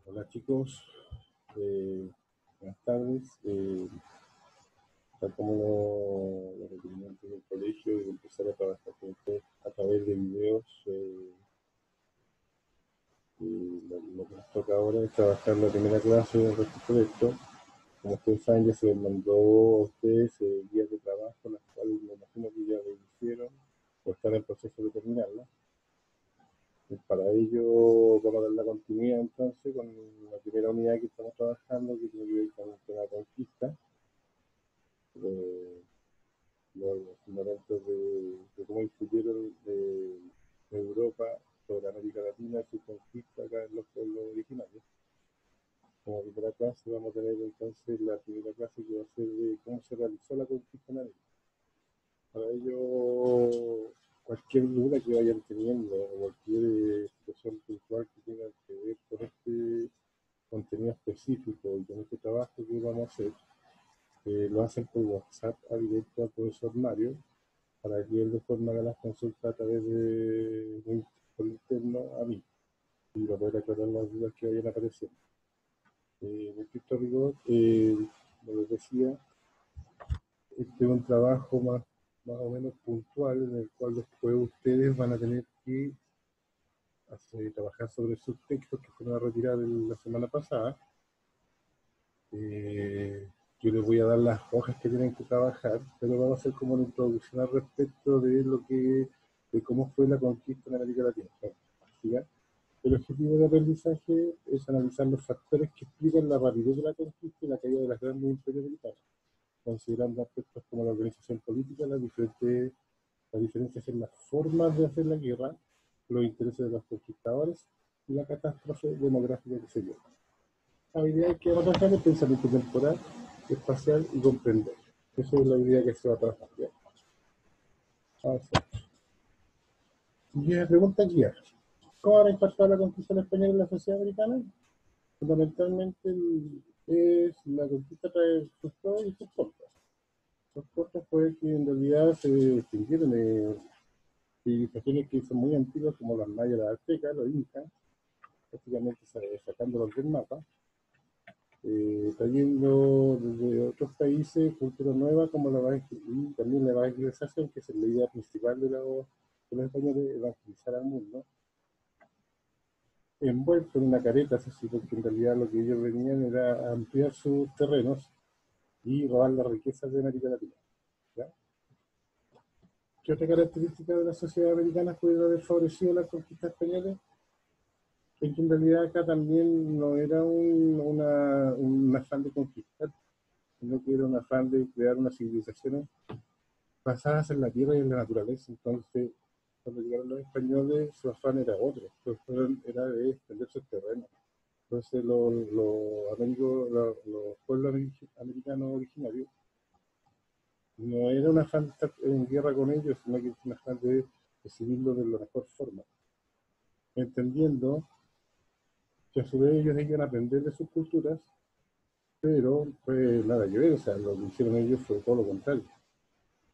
Hola chicos, buenas tardes. Tal como los requerimientos del colegio de empezar a trabajar con ustedes a través de videos, lo que nos toca ahora es trabajar la primera clase respecto de esto. Como ustedes saben, ya se les mandó a ustedes guías de trabajo, las cuales me imagino que ya lo hicieron o están en proceso de terminarlas. Para ello vamos a dar la continuidad entonces con la primera unidad que estamos trabajando, que tiene que ver con el tema de conquista, los fundamentos de cómo influyeron de Europa sobre América Latina y su conquista acá en los pueblos originarios. Como primera clase vamos a tener entonces la primera clase que va a ser de cómo se realizó la conquista en América. Para ello, cualquier duda que vayan teniendo o cualquier situación puntual que tenga que ver con este contenido específico y con este trabajo que vamos a hacer, lo hacen por WhatsApp directo al profesor Mario para que él de forma haga las consultas a través de por interno a mí y para poder aclarar las dudas que vayan apareciendo. En estricto rigor, como les decía, este es un trabajo más o menos puntual en el cual después ustedes van a tener que trabajar sobre sus textos que fueron a retirar la semana pasada. Yo les voy a dar las hojas que tienen que trabajar, pero vamos a hacer como una introducción al respecto de cómo fue la conquista en América Latina. ¿Ya? El objetivo de aprendizaje es analizar los factores que explican la rapidez de la conquista y la caída de las grandes imperios militares, considerando aspectos como la organización política, las diferencias en las formas de hacer la guerra, los intereses de los conquistadores y la catástrofe demográfica que se dio. Habilidades que vamos a trabajar es pensamiento temporal, espacial y comprender. Esa es la habilidad que se va a trabajar. ¿Ya? Y la pregunta aquí es, ¿cómo ha impactado la conquista española en la sociedad americana? Fundamentalmente es la conquista trae sus pros y sus contras. Los contras fue que en realidad se extinguieron civilizaciones que son muy antiguas como las mayas, las aztecas, los incas, prácticamente sacándolos del mapa, trayendo desde otros países culturas nuevas como y también la evangelización, que es la idea principal de los españoles, evangelizar al mundo, envuelto en una careta, así, porque en realidad lo que ellos venían era ampliar sus terrenos y robar las riquezas de América Latina. ¿Ya? ¿Qué otra característica de la sociedad americana puede haber favorecido la conquista española? Es que en realidad acá también no era un afán de conquistar, sino que era un afán de crear unas civilizaciones basadas en la tierra y en la naturaleza. Entonces, cuando llegaron los españoles, su afán era otro, su afán era de extender sus terrenos. Entonces, los pueblos americanos originarios no era un afán de estar en guerra con ellos, sino que era un afán de recibirlo de la mejor forma, entendiendo que a su vez ellos iban a aprender de sus culturas, pero pues nada que ver, o sea, lo que hicieron ellos fue todo lo contrario.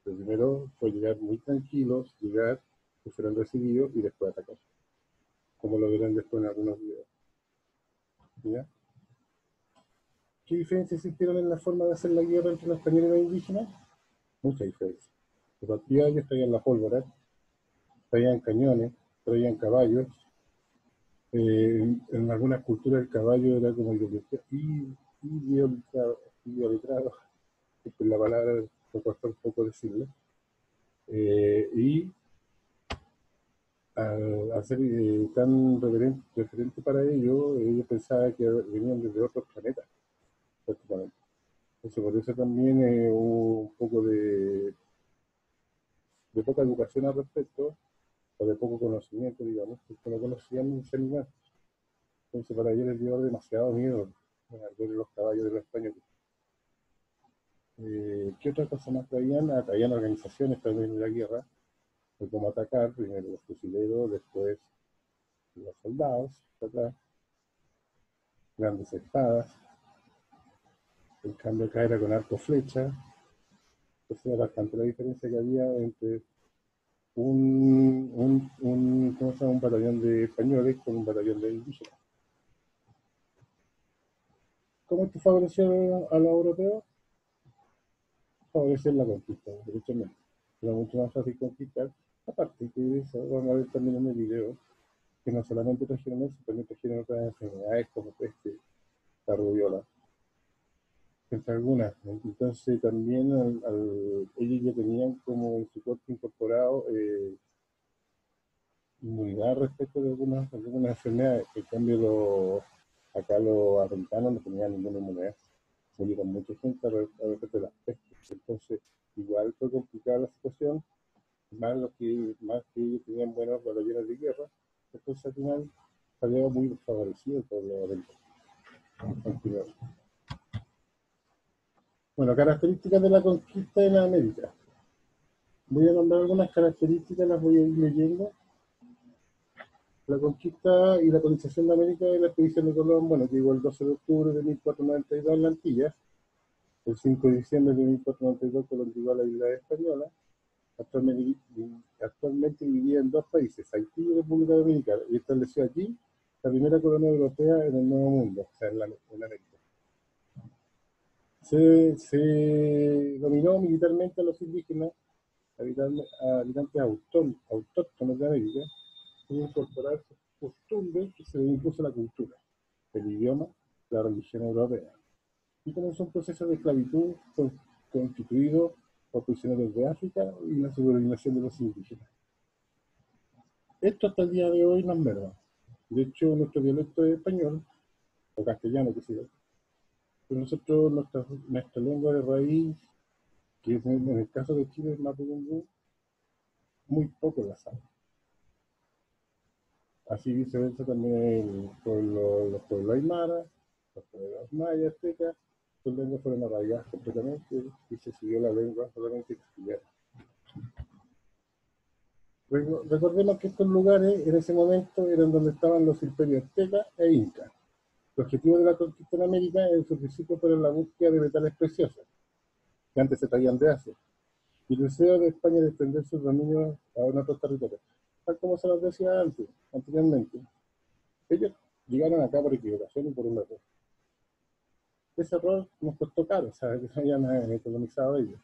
Lo primero fue llegar muy tranquilos, que fueran recibidos y después atacar, como lo verán después en algunos videos. ¿Ya? ¿Qué diferencias existieron en la forma de hacer la guerra entre los españoles y los indígenas? Mucha diferencia. Los partida ellos traían la pólvora, traían cañones, traían caballos. En algunas culturas el caballo era como idolatrado, que la palabra me cuesta un poco decirlo. Y al ser tan referente para ellos, ellos pensaban que venían desde otros planetas, prácticamente. Entonces, por eso también hubo un poco de poca educación al respecto, o de poco conocimiento, digamos, porque no conocían ese animal. Entonces, para ellos les dio demasiado miedo al ver los caballos de los españoles. ¿Qué otra cosa más traían? Traían organizaciones también de la guerra, de cómo atacar, primero los fusileros, después los soldados, atrás, grandes espadas. En cambio acá era con arco flecha. Entonces era bastante la diferencia que había entre un batallón de españoles con un batallón de indígenas. ¿Cómo esto favoreció a los europeos? Favorecer la conquista, derechamente. Era mucho más fácil conquistar. Aparte que eso, vamos a ver también en el video, que no solamente trajeron eso, también trajeron otras enfermedades como peste, la rubiola, entre algunas. Entonces también ellos ya tenían como en su cuerpo incorporado inmunidad respecto de algunas enfermedades. En cambio, acá los americanos no tenían ninguna inmunidad. Murieron mucha gente a respecto de las pestes. Entonces, igual fue complicada la situación, más que ellos tenían buenos batallones de guerra. Entonces, al final, salió muy desfavorecido por los americanos. Bueno, características de la conquista de la América. Voy a nombrar algunas características, las voy a ir leyendo. La conquista y la colonización de América y la expedición de Colón, bueno, que llegó el 12 de octubre de 1492 en la Antillas, el 5 de diciembre de 1492 Colón llegó a la isla española, actualmente vivía en dos países, Haití y República Dominicana, y estableció allí la primera colonia europea en el Nuevo Mundo, o sea, en América. Se dominó militarmente a los indígenas, habitantes autóctonos de América, y incorporar sus costumbres y se le impuso la cultura, el idioma, la religión europea. Y comenzó un proceso de esclavitud constituido por prisioneros de África y la subordinación de los indígenas. Esto hasta el día de hoy no es merma. De hecho, nuestro dialecto es español, o castellano, que sea. Pero nosotros, nuestra lengua de raíz, que es en el caso de Chile es mapudungún, muy poco la sabe. Así viceversa también los pueblos aymara, los pueblos mayas, aztecas, sus lenguas fueron arraigadas completamente y se siguió la lengua solamente castellana. Recordemos que estos lugares en ese momento eran donde estaban los imperios azteca e inca. El objetivo de la conquista en América en su principio fue la búsqueda de metales preciosos, que antes se traían de Asia, y el deseo de España de extender sus dominios a otros territorios. Tal como se los decía anteriormente, ellos llegaron acá por equivocación y por un error. Ese error nos costó caro, o sea, que se hayan colonizado ellos.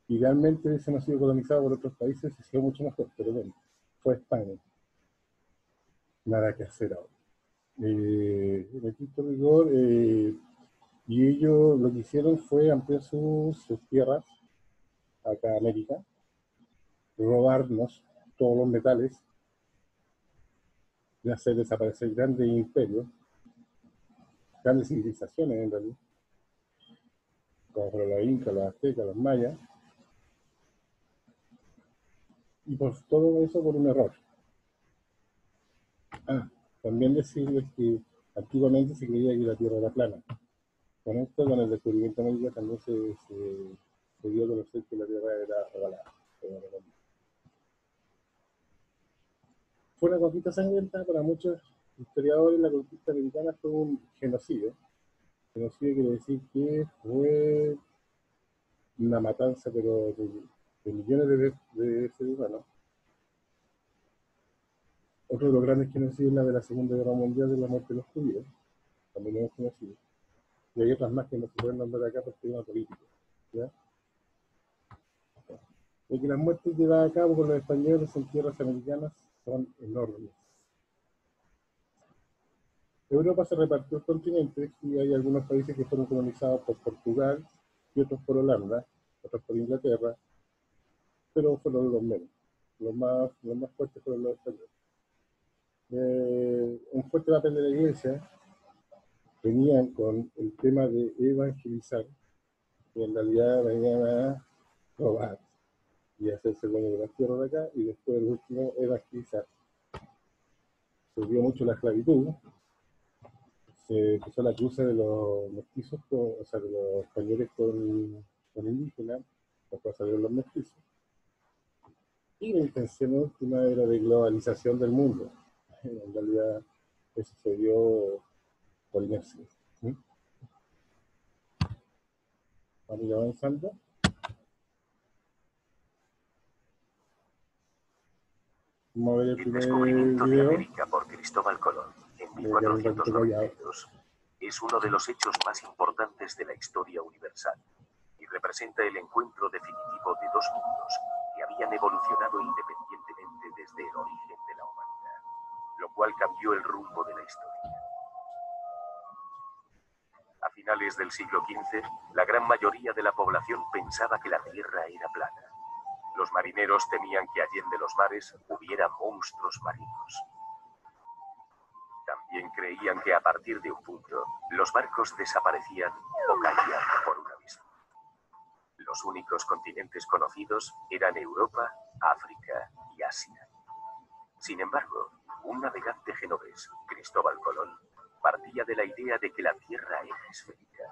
Idealmente hubiésemos sido colonizados por otros países y sido mucho mejor, pero bueno, fue España. Nada que hacer ahora. En estricto rigor, y ellos lo que hicieron fue ampliar sus tierras acá a América, robarnos todos los metales, y hacer desaparecer grandes imperios, grandes civilizaciones en realidad, como fueron los incas, los aztecas, los mayas, y por todo eso por un error. También decirles que antiguamente se creía que la Tierra era plana. Con esto, con el descubrimiento de América, también se dio a conocer que la Tierra era ovalada. Fue una conquista sangrienta para muchos historiadores. La conquista americana fue un genocidio. Genocidio quiere decir que fue una matanza, pero de millones de seres humanos. Otro de los grandes genocidios es la de la Segunda Guerra Mundial, de la muerte de los judíos. También es un genocidio. Y hay otras más que no se pueden nombrar acá por tema político. ¿Ya? De que las muertes llevadas a cabo por los españoles en tierras americanas son enormes. Europa se repartió el continente y hay algunos países que fueron colonizados por Portugal y otros por Holanda, otros por Inglaterra, pero fueron los menos. Los más fuertes fueron los españoles. Un fuerte papel de la iglesia venían con el tema de evangelizar, que en realidad venían a robar y hacerse dueño de las tierras de acá, y después el último evangelizar. Se vio mucho la esclavitud, se empezó la cruza de los mestizos, o sea, de los españoles con indígenas, después salieron los mestizos. Y la intención última era de globalización del mundo. En realidad, eso se dio por inercia. ¿Sí? Vamos a ir avanzando. Vamos a ver el primer descubrimiento video. de América por Cristóbal Colón en 1492. Es uno de los hechos más importantes de la historia universal y representa el encuentro definitivo de dos mundos que habían evolucionado independientemente desde el origen de la humanidad, lo cual cambió el rumbo de la historia. A finales del siglo XV, la gran mayoría de la población pensaba que la Tierra era plana. Los marineros temían que allende los mares hubiera monstruos marinos. También creían que a partir de un punto, los barcos desaparecían o caían por un abismo. Los únicos continentes conocidos eran Europa, África y Asia. Sin embargo, un navegante genovés, Cristóbal Colón, partía de la idea de que la Tierra era esférica.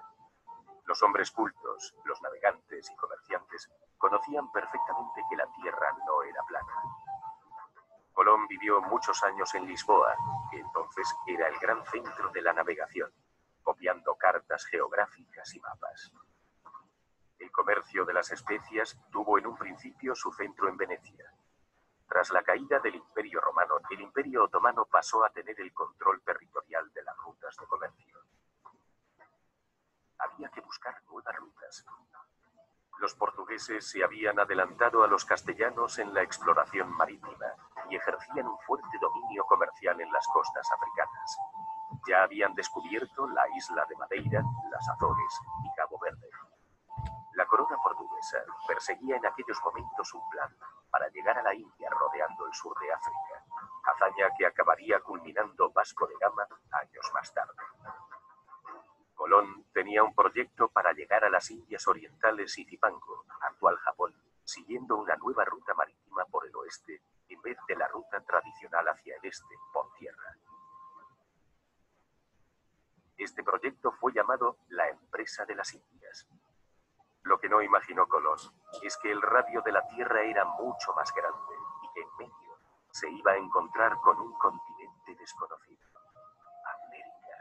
Los hombres cultos, los navegantes y comerciantes conocían perfectamente que la Tierra no era plana. Colón vivió muchos años en Lisboa, que entonces era el gran centro de la navegación, copiando cartas geográficas y mapas. El comercio de las especias tuvo en un principio su centro en Venecia. Tras la caída del Imperio Romano, el Imperio Otomano pasó a tener el control territorial de las rutas de comercio. Había que buscar nuevas rutas. Los portugueses se habían adelantado a los castellanos en la exploración marítima y ejercían un fuerte dominio comercial en las costas africanas. Ya habían descubierto la isla de Madeira, las Azores y Cabo Verde. La corona portuguesa perseguía en aquellos momentos un plan para llegar a la India rodeando el sur de África, hazaña que acabaría culminando Vasco de Gama años más tarde. Colón tenía un proyecto para llegar a las Indias Orientales y Zipango, actual Japón, siguiendo una nueva ruta marítima por el oeste, en vez de la ruta tradicional hacia el este, por tierra. Este proyecto fue llamado la Empresa de las Indias. Lo que no imaginó Colón es que el radio de la Tierra era mucho más grande y que en medio se iba a encontrar con un continente desconocido. América.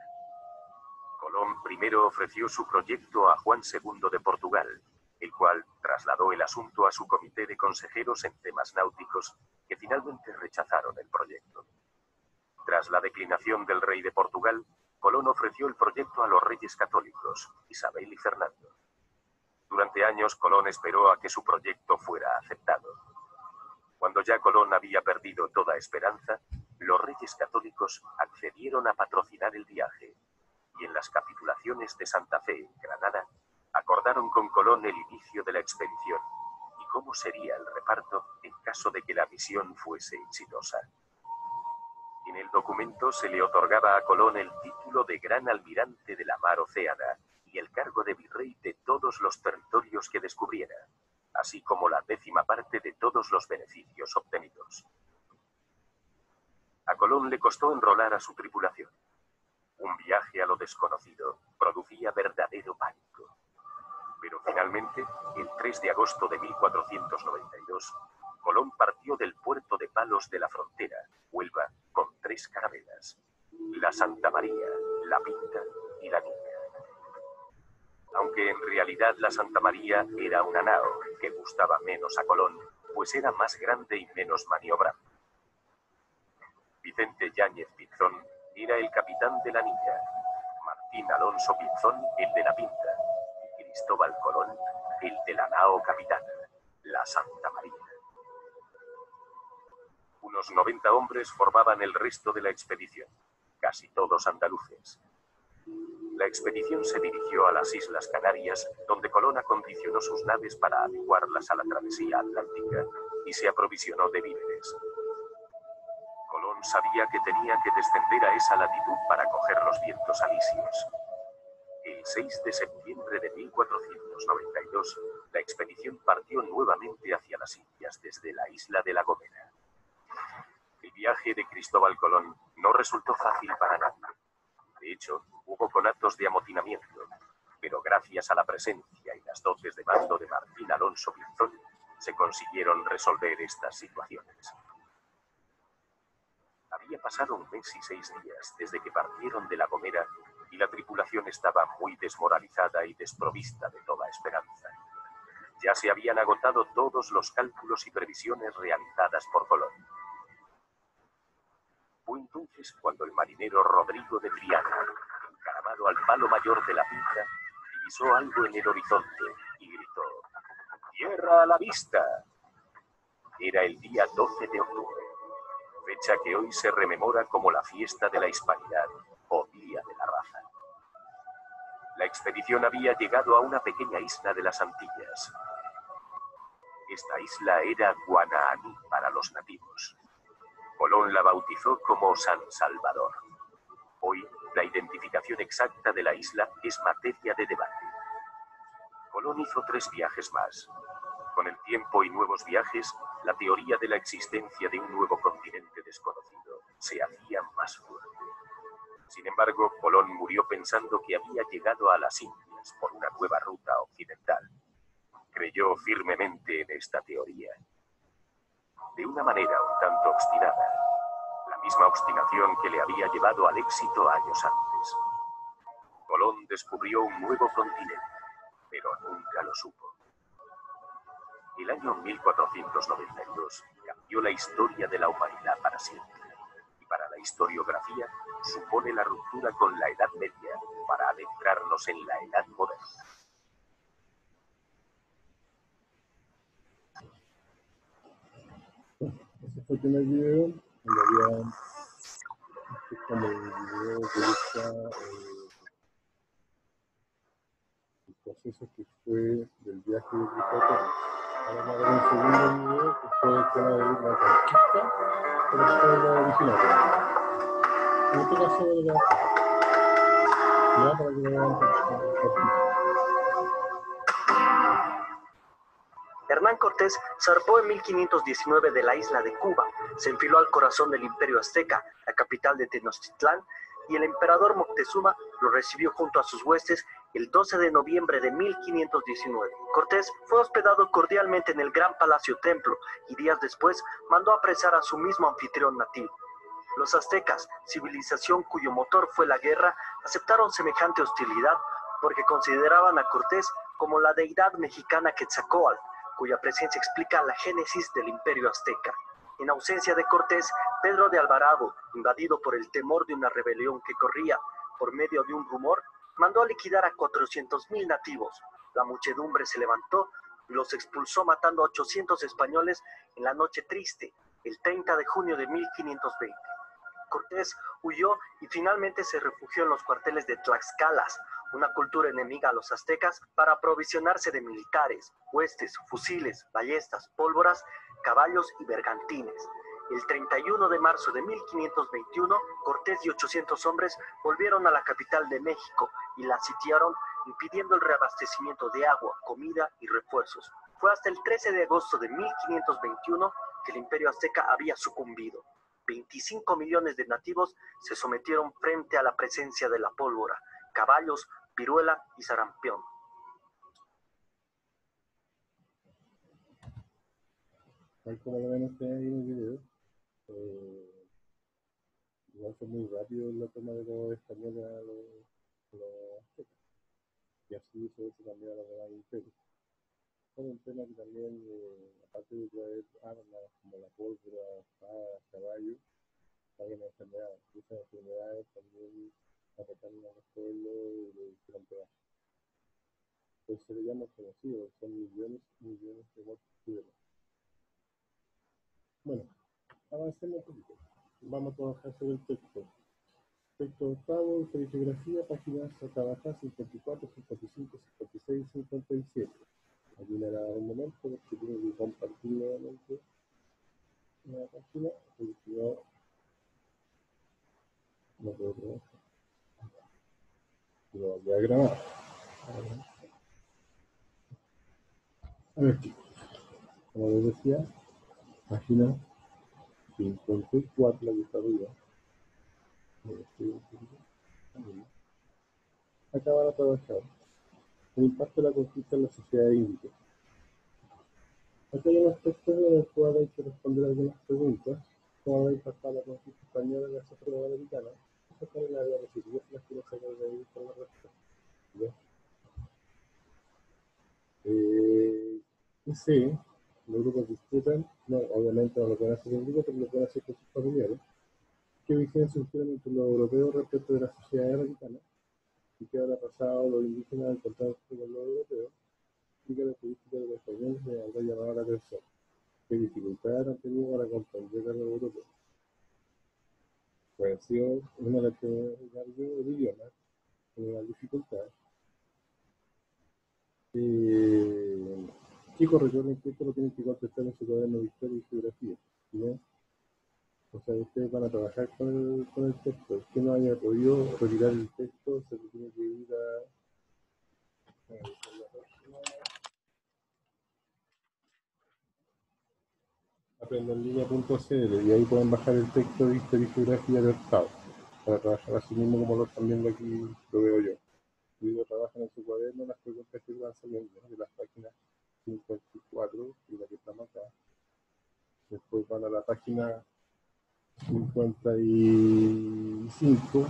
Colón primero ofreció su proyecto a Juan II de Portugal, el cual trasladó el asunto a su comité de consejeros en temas náuticos, que finalmente rechazaron el proyecto. Tras la declinación del rey de Portugal, Colón ofreció el proyecto a los reyes católicos, Isabel y Fernando. Durante años, Colón esperó a que su proyecto fuera aceptado. Cuando ya Colón había perdido toda esperanza, los reyes católicos accedieron a patrocinar el viaje, y en las capitulaciones de Santa Fe, en Granada, acordaron con Colón el inicio de la expedición y cómo sería el reparto en caso de que la misión fuese exitosa. En el documento se le otorgaba a Colón el título de Gran Almirante de la Mar Océana y el cargo de virrey de todos los territorios que descubriera, así como la 10ª parte de todos los beneficios obtenidos. A Colón le costó enrolar a su tripulación. Un viaje a lo desconocido producía verdadero pánico. Pero finalmente, el 3 de agosto de 1492, Colón partió del puerto de Palos de la Frontera, Huelva, con 3 carabelas: la Santa María, la Pinta y la Niña. Aunque en realidad la Santa María era una nao que gustaba menos a Colón, pues era más grande y menos maniobrable. Vicente Yáñez Pinzón era el capitán de la Niña, Martín Alonso Pinzón el de la Pinta, y Cristóbal Colón el de la nao capitana, la Santa María. Unos 90 hombres formaban el resto de la expedición, casi todos andaluces. La expedición se dirigió a las Islas Canarias, donde Colón acondicionó sus naves para adecuarlas a la travesía atlántica y se aprovisionó de víveres. Colón sabía que tenía que descender a esa latitud para coger los vientos alisios. El 6 de septiembre de 1492, la expedición partió nuevamente hacia las Indias desde la isla de La Gomera. El viaje de Cristóbal Colón no resultó fácil para nadie. De hecho, hubo conatos de amotinamiento, pero gracias a la presencia y las dotes de mando de Martín Alonso Pinzón, se consiguieron resolver estas situaciones. Había pasado 1 mes y 6 días desde que partieron de La Gomera y la tripulación estaba muy desmoralizada y desprovista de toda esperanza. Ya se habían agotado todos los cálculos y previsiones realizadas por Colón. Fue entonces cuando el marinero Rodrigo de Triana, encaramado arrimado al palo mayor de la finca, divisó algo en el horizonte y gritó: ¡Tierra a la vista! Era el día 12 de octubre, fecha que hoy se rememora como la fiesta de la Hispanidad o Día de la Raza. La expedición había llegado a una pequeña isla de las Antillas. Esta isla era Guanahani para los nativos. Colón la bautizó como San Salvador. Hoy, la identificación exacta de la isla es materia de debate. Colón hizo 3 viajes más. Con el tiempo y nuevos viajes, la teoría de la existencia de un nuevo continente desconocido se hacía más fuerte. Sin embargo, Colón murió pensando que había llegado a las Indias por una nueva ruta occidental. Creyó firmemente en esta teoría. De una manera un tanto obstinada, la misma obstinación que le había llevado al éxito años antes. Colón descubrió un nuevo continente, pero nunca lo supo. El año 1492 cambió la historia de la humanidad para siempre. Y para la historiografía supone la ruptura con la Edad Media para adentrarnos en la Edad Moderna. Ese fue el primer video, donde había como el video que busca el proceso que fue del viaje de Cristóbal. Ahora vamos a ver un segundo video que fue el tema de la conquista de los pueblos originarios. En este caso de la ya para que lo vean por Hernán Cortés zarpó en 1519 de la isla de Cuba, se enfiló al corazón del Imperio Azteca, la capital de Tenochtitlán, y el emperador Moctezuma lo recibió junto a sus huestes el 12 de noviembre de 1519. Cortés fue hospedado cordialmente en el Gran Palacio Templo y días después mandó apresar a su mismo anfitrión nativo. Los aztecas, civilización cuyo motor fue la guerra, aceptaron semejante hostilidad porque consideraban a Cortés como la deidad mexicana Quetzalcóatl, cuya presencia explica la génesis del Imperio Azteca. En ausencia de Cortés, Pedro de Alvarado, invadido por el temor de una rebelión que corría por medio de un rumor, mandó a liquidar a 400,000 nativos. La muchedumbre se levantó y los expulsó matando a 800 españoles en la noche triste, el 30 de junio de 1520. Cortés huyó y finalmente se refugió en los cuarteles de Tlaxcalas, una cultura enemiga a los aztecas, para aprovisionarse de militares, huestes, fusiles, ballestas, pólvoras, caballos y bergantines. El 31 de marzo de 1521, Cortés y 800 hombres volvieron a la capital de México y la sitiaron, impidiendo el reabastecimiento de agua, comida y refuerzos. Fue hasta el 13 de agosto de 1521 que el Imperio Azteca había sucumbido. 25 millones de nativos se sometieron frente a la presencia de la pólvora, caballos, viruela y sarampión. tal como lo ven ustedes ahí en el video, igual fue muy rápido la toma de los españoles a los aztecas. Y así se cambió a los demás imperios. Fue un tema que también, aparte de traer armas como la pólvora, espadas, caballos, traen enfermedades. Y esas enfermedades también atacaron a los pueblos y le hicieron pedazos. Entonces se le llama genocidio, son millones y millones de muertos civiles. Bueno, avancemos un poquito. Vamos a trabajar sobre el texto. Texto octavo, historiografía, páginas a trabajar 54, 55, 56, 57. Aquí me da un momento porque tengo que compartir nuevamente la página, porque si no puedo trabajar. Lo voy a grabar. A ver, chicos, como les decía, página 54, la que está arriba. Acá van a trabajar el impacto de la conquista en la sociedad índica. Acá hay unos textos en los cuales hay que responder algunas preguntas. ¿Cómo va a impactar la conquista española en la sociedad americana? Eso está en la diapositiva, las quiero sacar de ahí con la respuesta. Y sí, los grupos disputan, no, obviamente no lo pueden hacer en grupo, pero lo pueden hacer con sus familiares. ¿Qué vigencia surgieron entre los europeos respecto de la sociedad americana? ¿Y qué habrá pasado los indígenas al encontrarse con los europeos? ¿Qué características de los españoles les habrá llamado la atención? ¿Qué dificultades han tenido para comprender a los europeos? Pues ha sido una lectura del idioma, una dificultad. Chicos, recuerden que esto lo tienen que contestar en su cuaderno de historia y geografía. ¿Ya? O sea, ustedes van a trabajar con el texto. El que no haya podido retirar el texto se le tiene que ir a aprendanlinea.cl y ahí pueden bajar el texto de historia y geografía de octavo para trabajar así mismo como lo están viendo aquí, lo veo yo. Y ellos trabajan en su cuaderno las preguntas que van saliendo de las páginas 54 y la que estamos acá. Después van a la página 55.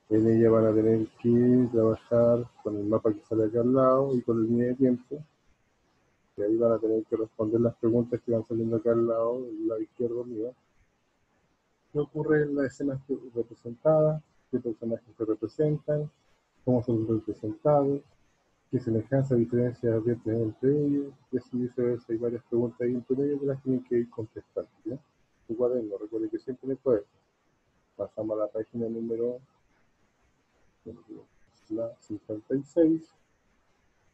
En ella van a tener que trabajar con el mapa que sale acá al lado y con el línea de tiempo. Y ahí van a tener que responder las preguntas que van saliendo acá al lado, del lado izquierdo mío. ¿Qué ocurre en las escenas representadas? ¿Qué personajes se representan? ¿Cómo son representados? ¿Qué semejanza, diferencias advierten entre ellos? Y así viceversa. Hay varias preguntas ahí entre ellos que las tienen que ir contestando. ¿Ya? Tu cuaderno, recuerde que siempre me puede. Pasamos a la página número la 56.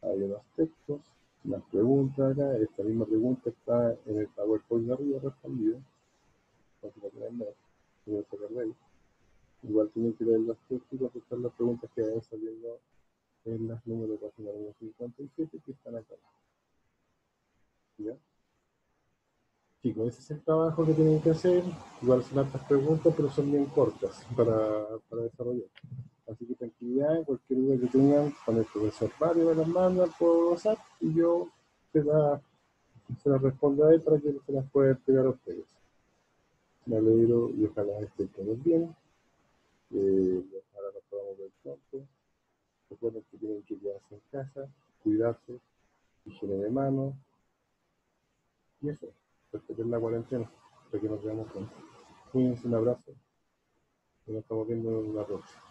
Hay unos textos, unas preguntas acá. Esta misma pregunta está en el PowerPoint de arriba respondida. No se la pueden ver, no se la veis. Igual tienen que leer los textos y contestar las preguntas que vayan saliendo en las números de página número 57 que están acá. ¿Ya? Chicos, ese es el trabajo que tienen que hacer. Igual son hartas preguntas, pero son bien cortas para desarrollar. Así que tranquilidad, cualquier duda que tengan con el profesor Mario me las mandan por WhatsApp y yo se las respondo a él para que se las pueda entregar a ustedes. Me alegro y ojalá estén todos bien. Ojalá nos podamos ver pronto. Recuerden que tienen que quedarse en casa, cuidarse, higiene de manos y eso, respeten la cuarentena para que nos veamos pronto. Cuídense, un abrazo y nos estamos viendo en la próxima.